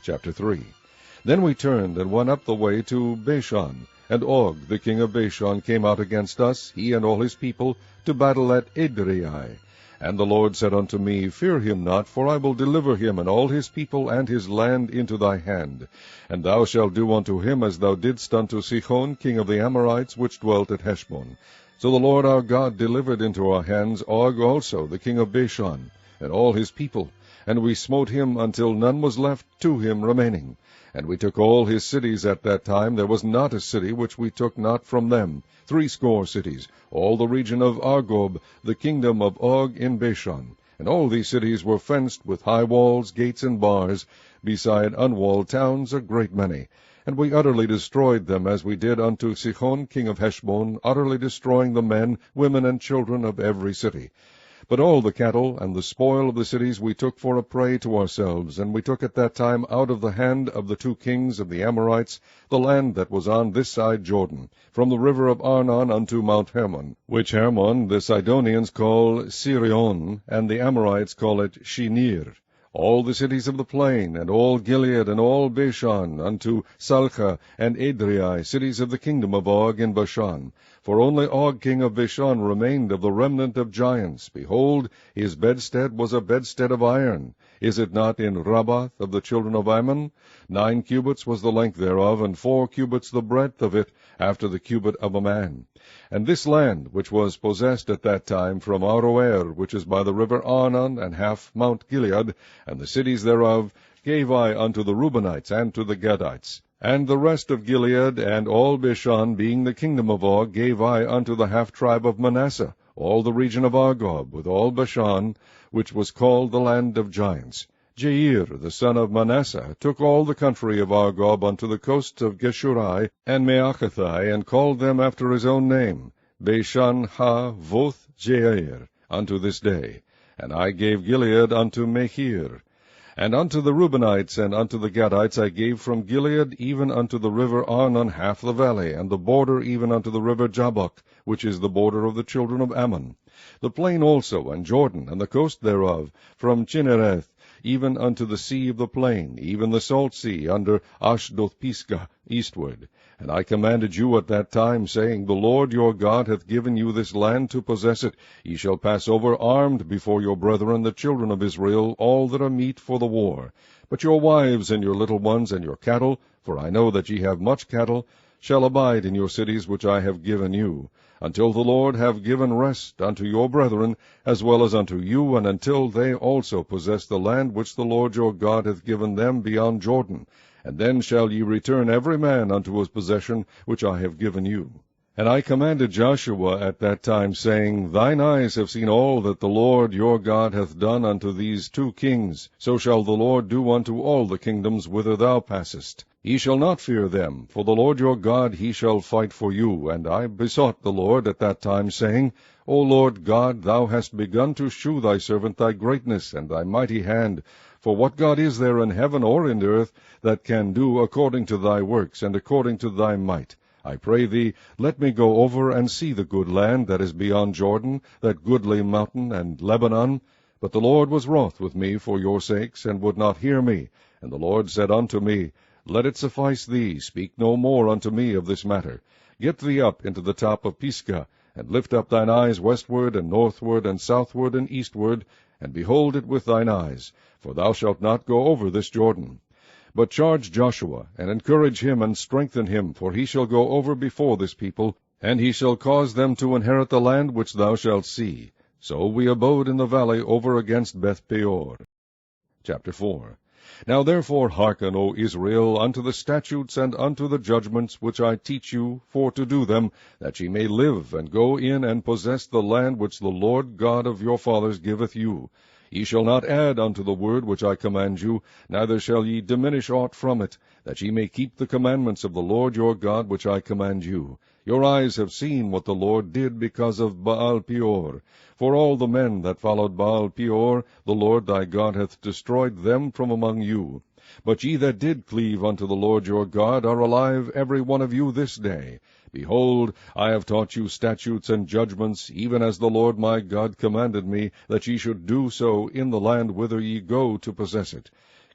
Chapter 3. Then we turned and went up the way to Bashan, and Og, the king of Bashan, came out against us, he and all his people, to battle at Edrei. And the Lord said unto me, Fear him not, for I will deliver him and all his people and his land into thy hand. And thou shalt do unto him as thou didst unto Sihon, king of the Amorites, which dwelt at Heshbon. So the Lord our God delivered into our hands Og also, the king of Bashan, and all his people, and we smote him until none was left to him remaining. And we took all his cities at that time. There was not a city which we took not from them, 80 cities, all the region of Argob, the kingdom of Og in Bashan. And all these cities were fenced with high walls, gates, and bars, beside unwalled towns a great many. And we utterly destroyed them, as we did unto Sihon king of Heshbon, utterly destroying the men, women, and children of every city. But all the cattle and the spoil of the cities we took for a prey to ourselves, and we took at that time out of the hand of the 2 kings of the Amorites the land that was on this side Jordan, from the river of Arnon unto Mount Hermon, which Hermon the Sidonians call Sirion, and the Amorites call it Shinir. All the cities of the plain, and all Gilead, and all Bashan, unto Salcha and Edrei, cities of the kingdom of Og in Bashan. For only Og king of Bashan remained of the remnant of giants. Behold, his bedstead was a bedstead of iron. Is it not in Rabbath of the children of Ammon? 9 cubits was the length thereof, and 4 cubits the breadth of it, after the cubit of a man. And this land, which was possessed at that time from Aroer, which is by the river Arnon, and half Mount Gilead, and the cities thereof, gave I unto the Reubenites and to the Gadites. And the rest of Gilead, and all Bashan, being the kingdom of Og, gave I unto the half-tribe of Manasseh, all the region of Argob, with all Bashan, which was called the land of giants. Jair, the son of Manasseh, took all the country of Argob unto the coasts of Geshurai and Maachathai, and called them after his own name, Bashan ha-voth Jair, unto this day. And I gave Gilead unto Machir. And unto the Reubenites and unto the Gadites I gave from Gilead even unto the river Arnon half the valley, and the border even unto the river Jabbok, which is the border of the children of Ammon. The plain also, and Jordan, and the coast thereof, from Chinnereth even unto the sea of the plain, even the salt sea, under Ashdoth-Pisgah, eastward. And I commanded you at that time, saying, The Lord your God hath given you this land to possess it. Ye shall pass over armed before your brethren, the children of Israel, all that are meet for the war. But your wives and your little ones and your cattle, for I know that ye have much cattle, shall abide in your cities which I have given you, until the Lord have given rest unto your brethren, as well as unto you, and until they also possess the land which the Lord your God hath given them beyond Jordan. And then shall ye return every man unto his possession which I have given you. And I commanded Joshua at that time, saying, Thine eyes have seen all that the Lord your God hath done unto these 2 kings. So shall the Lord do unto all the kingdoms whither thou passest. Ye shall not fear them, for the Lord your God he shall fight for you. And I besought the Lord at that time, saying, O Lord God, thou hast begun to shew thy servant thy greatness and thy mighty hand. For what God is there in heaven or in earth that can do according to thy works, and according to thy might? I pray thee, let me go over and see the good land that is beyond Jordan, that goodly mountain and Lebanon. But the Lord was wroth with me for your sakes, and would not hear me. And the Lord said unto me, Let it suffice thee, speak no more unto me of this matter. Get thee up into the top of Pisgah, and lift up thine eyes westward, and northward, and southward, and eastward, and behold it with thine eyes, for thou shalt not go over this Jordan. But charge Joshua, and encourage him, and strengthen him, for he shall go over before this people, and he shall cause them to inherit the land which thou shalt see. So we abode in the valley over against Beth-peor. Chapter 4. Now therefore hearken, O Israel, unto the statutes and unto the judgments which I teach you, for to do them, that ye may live, and go in and possess the land which the Lord God of your fathers giveth you. Ye shall not add unto the word which I command you, neither shall ye diminish aught from it, that ye may keep the commandments of the Lord your God which I command you. Your eyes have seen what the Lord did because of Baal-peor. For all the men that followed Baal-peor, the Lord thy God hath destroyed them from among you. But ye that did cleave unto the Lord your God are alive every one of you this day. Behold, I have taught you statutes and judgments, even as the Lord my God commanded me, that ye should do so in the land whither ye go to possess it.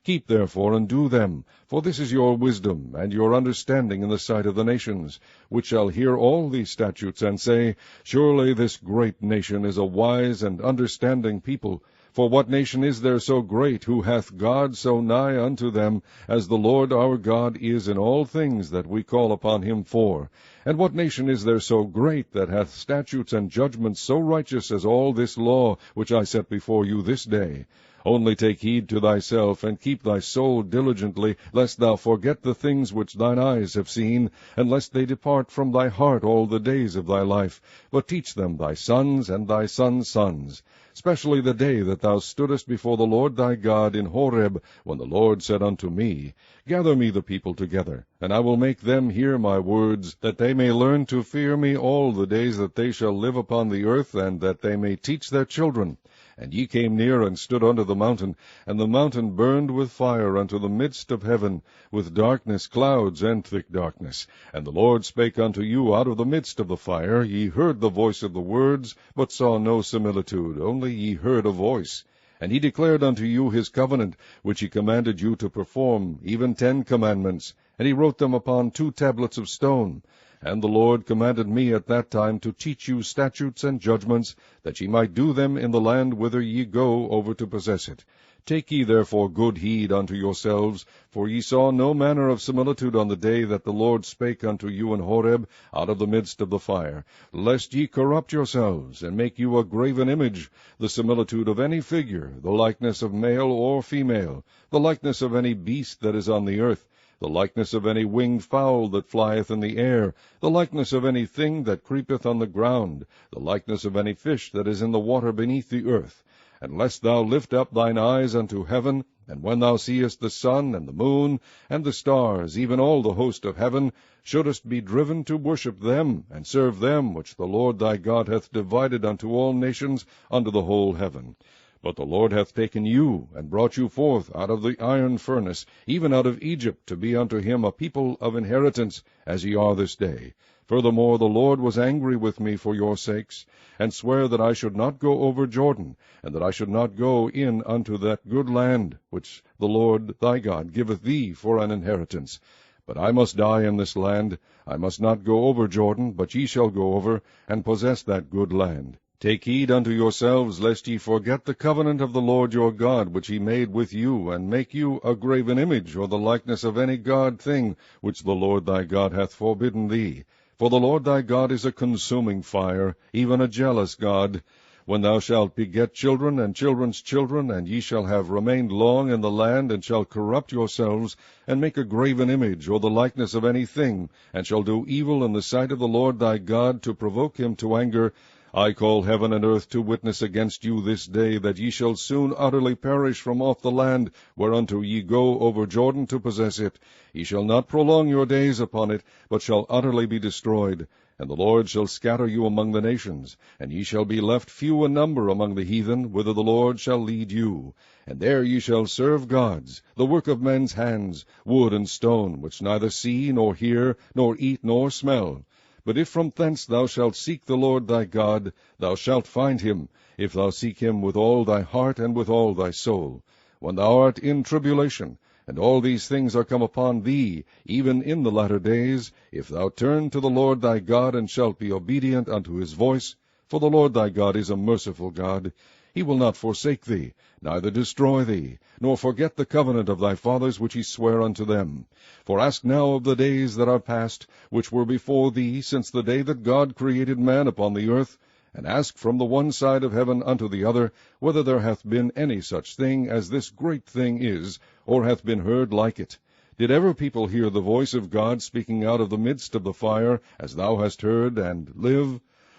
Keep therefore and do them, for this is your wisdom and your understanding in the sight of the nations, which shall hear all these statutes, and say, Surely this great nation is a wise and understanding people. For what nation is there so great, who hath God so nigh unto them, as the Lord our God is in all things that we call upon him for? And what nation is there so great, that hath statutes and judgments so righteous as all this law, which I set before you this day? Only take heed to thyself, and keep thy soul diligently, lest thou forget the things which thine eyes have seen, and lest they depart from thy heart all the days of thy life. But teach them thy sons and thy sons' sons, especially the day that thou stoodest before the Lord thy God in Horeb, when the Lord said unto me, Gather me the people together, and I will make them hear my words, that they may learn to fear me all the days that they shall live upon the earth, and that they may teach their children. And ye came near and stood under the mountain, and the mountain burned with fire unto the midst of heaven, with darkness, clouds, and thick darkness. And the Lord spake unto you out of the midst of the fire. Ye heard the voice of the words, but saw no similitude, only ye heard a voice. And he declared unto you his covenant, which he commanded you to perform, even 10 commandments, and he wrote them upon 2 tablets of stone. And the Lord commanded me at that time to teach you statutes and judgments, that ye might do them in the land whither ye go over to possess it. Take ye therefore good heed unto yourselves, for ye saw no manner of similitude on the day that the Lord spake unto you in Horeb out of the midst of the fire, lest ye corrupt yourselves, and make you a graven image, the similitude of any figure, the likeness of male or female, the likeness of any beast that is on the earth, the likeness of any winged fowl that flieth in the air, the likeness of any thing that creepeth on the ground, the likeness of any fish that is in the water beneath the earth. And lest thou lift up thine eyes unto heaven, and when thou seest the sun and the moon and the stars, even all the host of heaven, shouldest be driven to worship them, and serve them which the Lord thy God hath divided unto all nations under the whole heaven. But the Lord hath taken you, and brought you forth out of the iron furnace, even out of Egypt, to be unto him a people of inheritance, as ye are this day. Furthermore, the Lord was angry with me for your sakes, and sware that I should not go over Jordan, and that I should not go in unto that good land, which the Lord thy God giveth thee for an inheritance. But I must die in this land. I must not go over Jordan, but ye shall go over, and possess that good land. Take heed unto yourselves, lest ye forget the covenant of the Lord your God, which he made with you, and make you a graven image, or the likeness of any god thing, which the Lord thy God hath forbidden thee. For the Lord thy God is a consuming fire, even a jealous God. When thou shalt beget children and children's children, and ye shall have remained long in the land, and shall corrupt yourselves, and make a graven image, or the likeness of any thing, and shall do evil in the sight of the Lord thy God, to provoke him to anger, I call heaven and earth to witness against you this day, that ye shall soon utterly perish from off the land, whereunto ye go over Jordan to possess it. Ye shall not prolong your days upon it, but shall utterly be destroyed. And the Lord shall scatter you among the nations, and ye shall be left few in number among the heathen, whither the Lord shall lead you. And there ye shall serve gods, the work of men's hands, wood and stone, which neither see, nor hear, nor eat, nor smell. But if from thence thou shalt seek the Lord thy God, thou shalt find him, if thou seek him with all thy heart and with all thy soul. When thou art in tribulation, and all these things are come upon thee, even in the latter days, if thou turn to the Lord thy God, and shalt be obedient unto his voice, for the Lord thy God is a merciful God, he will not forsake thee, neither destroy thee, nor forget the covenant of thy fathers which he sware unto them. For ask now of the days that are past, which were before thee, since the day that God created man upon the earth, and ask from the one side of heaven unto the other, whether there hath been any such thing as this great thing is, or hath been heard like it. Did ever people hear the voice of God speaking out of the midst of the fire, as thou hast heard, and live?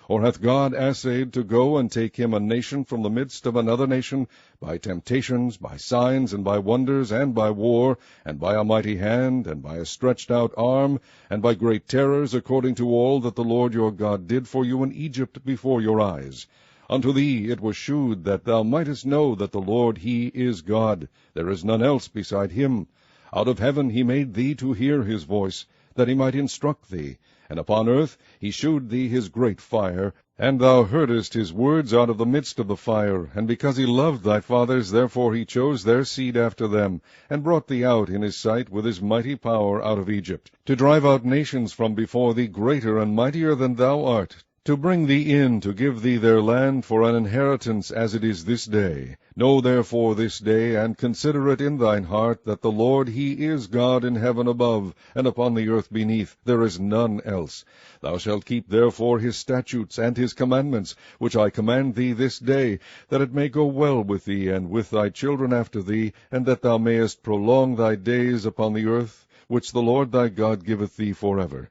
Or hath God assayed to go and take him a nation from the midst of another nation, by temptations, by signs, and by wonders, and by war, and by a mighty hand, and by a stretched out arm, and by great terrors, according to all that the Lord your God did for you in Egypt before your eyes? Unto thee it was shewed that thou mightest know that the Lord he is God, there is none else beside him. Out of heaven he made thee to hear his voice, that he might instruct thee. And upon earth he shewed thee his great fire, And thou heardest his words out of the midst of the fire, and because he loved thy fathers, therefore he chose their seed after them, and brought thee out in his sight with his mighty power out of Egypt, to drive out nations from before thee greater and mightier than thou art, to bring thee in, to give thee their land for an inheritance, as it is this day. Know therefore this day, and consider it in thine heart, that the Lord he is God in heaven above, and upon the earth beneath, there is none else. Thou shalt keep therefore his statutes and his commandments, which I command thee this day, that it may go well with thee and with thy children after thee, and that thou mayest prolong thy days upon the earth, which the Lord thy God giveth thee forever.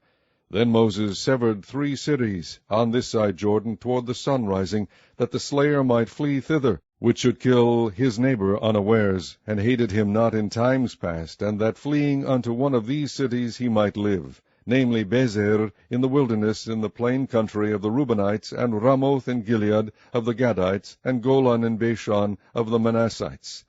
Then Moses severed 3 cities on this side Jordan toward the sun rising, that the slayer might flee thither, which should kill his neighbor unawares, and hated him not in times past, and that fleeing unto one of these cities he might live, namely Bezer in the wilderness in the plain country of the Reubenites, and Ramoth in Gilead of the Gadites, and Golan in Bashan of the Manassites.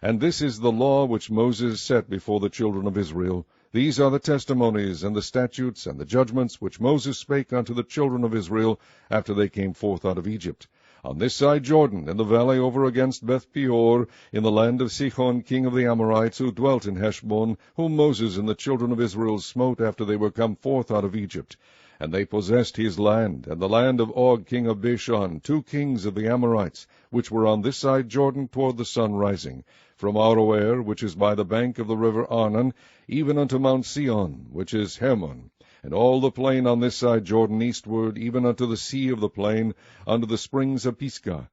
And this is the law which Moses set before the children of Israel. These are the testimonies, and the statutes, and the judgments, which Moses spake unto the children of Israel, after they came forth out of Egypt, on this side Jordan, in the valley over against Beth-peor, in the land of Sihon king of the Amorites, who dwelt in Heshbon, whom Moses and the children of Israel smote after they were come forth out of Egypt. And they possessed his land, and the land of Og king of Bashan, 2 kings of the Amorites, which were on this side Jordan toward the sun rising, from Aroer, which is by the bank of the river Arnon, even unto Mount Sion, which is Hermon, and all the plain on this side Jordan eastward, even unto the sea of the plain, unto the springs of Pisgah,